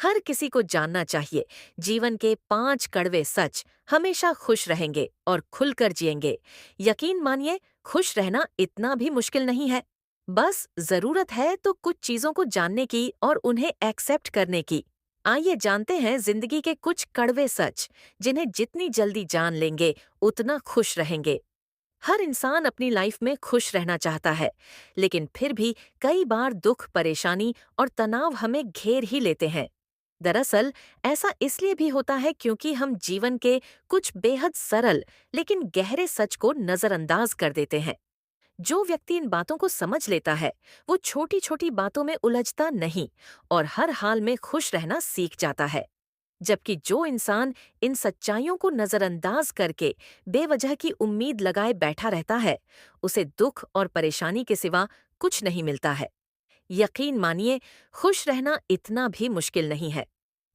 हर किसी को जानना चाहिए, जीवन के 5 कड़वे सच। हमेशा खुश रहेंगे और खुलकर जिएंगे। यकीन मानिए, खुश रहना इतना भी मुश्किल नहीं है। बस जरूरत है तो कुछ चीजों को जानने की और उन्हें एक्सेप्ट करने की। आइए जानते हैं जिंदगी के कुछ कड़वे सच, जिन्हें जितनी जल्दी जान लेंगे उतना खुश रहेंगे। हर इंसान अपनी लाइफ में खुश रहना चाहता है, लेकिन फिर भी कई बार दुख, परेशानी और तनाव हमें घेर ही लेते हैं। दरअसल ऐसा इसलिए भी होता है क्योंकि हम जीवन के कुछ बेहद सरल लेकिन गहरे सच को नजरअंदाज कर देते हैं। जो व्यक्ति इन बातों को समझ लेता है, वो छोटी छोटी बातों में उलझता नहीं और हर हाल में खुश रहना सीख जाता है। जबकि जो इंसान इन सच्चाइयों को नजरअंदाज करके बेवजह की उम्मीद लगाए बैठा रहता है, उसे दुख और परेशानी के सिवा कुछ नहीं मिलता है। यकीन मानिए, खुश रहना इतना भी मुश्किल नहीं है।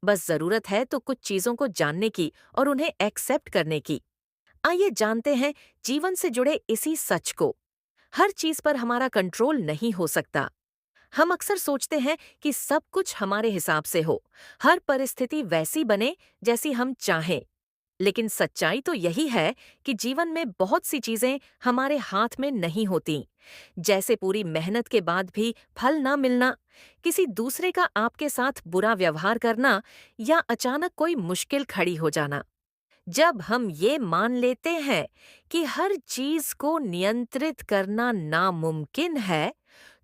बस जरूरत है तो कुछ चीजों को जानने की और उन्हें एक्सेप्ट करने की। आइए जानते हैं जीवन से जुड़े इसी सच को। हर चीज पर हमारा कंट्रोल नहीं हो सकता। हम अक्सर सोचते हैं कि सब कुछ हमारे हिसाब से हो, हर परिस्थिति वैसी बने जैसी हम चाहें। लेकिन सच्चाई तो यही है कि जीवन में बहुत सी चीजें हमारे हाथ में नहीं होती। जैसे पूरी मेहनत के बाद भी फल ना मिलना, किसी दूसरे का आपके साथ बुरा व्यवहार करना, या अचानक कोई मुश्किल खड़ी हो जाना। जब हम ये मान लेते हैं कि हर चीज को नियंत्रित करना नामुमकिन है,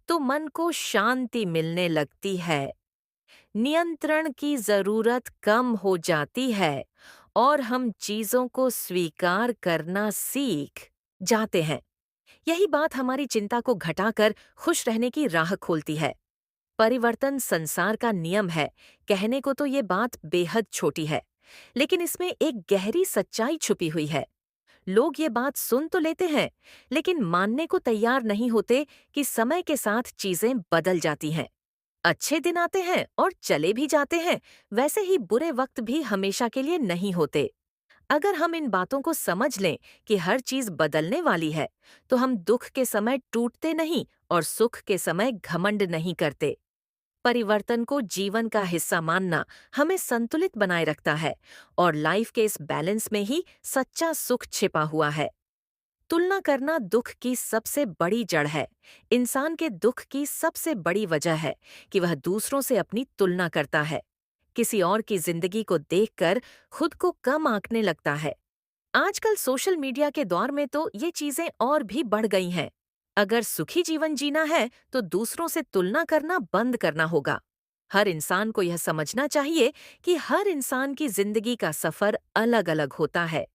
तो मन को शांति मिलने लगती है। नियंत्रण की जरूरत कम हो जाती है और हम चीजों को स्वीकार करना सीख जाते हैं। यही बात हमारी चिंता को घटाकर खुश रहने की राह खोलती है। परिवर्तन संसार का नियम है, कहने को तो ये बात बेहद छोटी है, लेकिन इसमें एक गहरी सच्चाई छुपी हुई है। लोग ये बात सुन तो लेते हैं, लेकिन मानने को तैयार नहीं होते कि समय के साथ चीजें बदल जाती हैं। अच्छे दिन आते हैं और चले भी जाते हैं, वैसे ही बुरे वक्त भी हमेशा के लिए नहीं होते। अगर हम इन बातों को समझ लें कि हर चीज बदलने वाली है, तो हम दुख के समय टूटते नहीं और सुख के समय घमंड नहीं करते। परिवर्तन को जीवन का हिस्सा मानना हमें संतुलित बनाए रखता है और लाइफ के इस बैलेंस में ही सच्चा सुख छिपा हुआ है। तुलना करना दुख की सबसे बड़ी जड़ है। इंसान के दुख की सबसे बड़ी वजह है कि वह दूसरों से अपनी तुलना करता है। किसी और की जिंदगी को देखकर खुद को कम आंकने लगता है। आजकल सोशल मीडिया के दौर में तो ये चीजें और भी बढ़ गई हैं। अगर सुखी जीवन जीना है तो दूसरों से तुलना करना बंद करना होगा। हर इंसान को यह समझना चाहिए कि हर इंसान की जिंदगी का सफर अलग अलग होता है।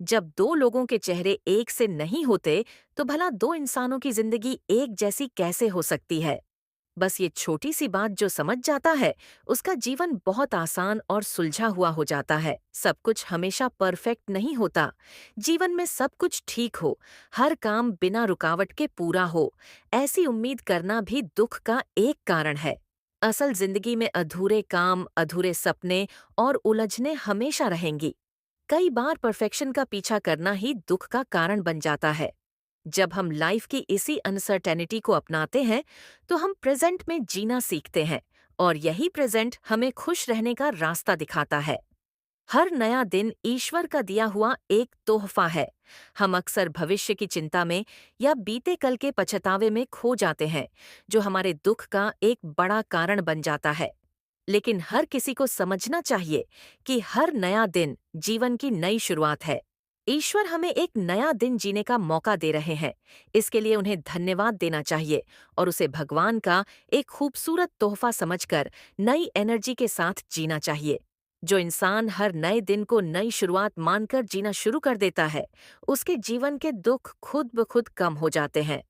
जब दो लोगों के चेहरे एक से नहीं होते, तो भला दो इंसानों की जिंदगी एक जैसी कैसे हो सकती है। बस ये छोटी सी बात जो समझ जाता है, उसका जीवन बहुत आसान और सुलझा हुआ हो जाता है। सब कुछ हमेशा परफेक्ट नहीं होता। जीवन में सब कुछ ठीक हो, हर काम बिना रुकावट के पूरा हो, ऐसी उम्मीद करना भी दुख का एक कारण है। असल जिंदगी में अधूरे काम, अधूरे सपने और उलझने हमेशा रहेंगी। कई बार परफेक्शन का पीछा करना ही दुख का कारण बन जाता है। जब हम लाइफ की इसी अनसर्टेनिटी को अपनाते हैं, तो हम प्रेजेंट में जीना सीखते हैं और यही प्रेजेंट हमें खुश रहने का रास्ता दिखाता है। हर नया दिन ईश्वर का दिया हुआ एक तोहफा है। हम अक्सर भविष्य की चिंता में या बीते कल के पछतावे में खो जाते हैं, जो हमारे दुख का एक बड़ा कारण बन जाता है। लेकिन हर किसी को समझना चाहिए कि हर नया दिन जीवन की नई शुरुआत है। ईश्वर हमें एक नया दिन जीने का मौका दे रहे हैं। इसके लिए उन्हें धन्यवाद देना चाहिए और उसे भगवान का एक खूबसूरत तोहफा समझकर नई एनर्जी के साथ जीना चाहिए। जो इंसान हर नए दिन को नई शुरुआत मानकर जीना शुरू कर देता है, उसके जीवन के दुख खुद ब खुद कम हो जाते हैं।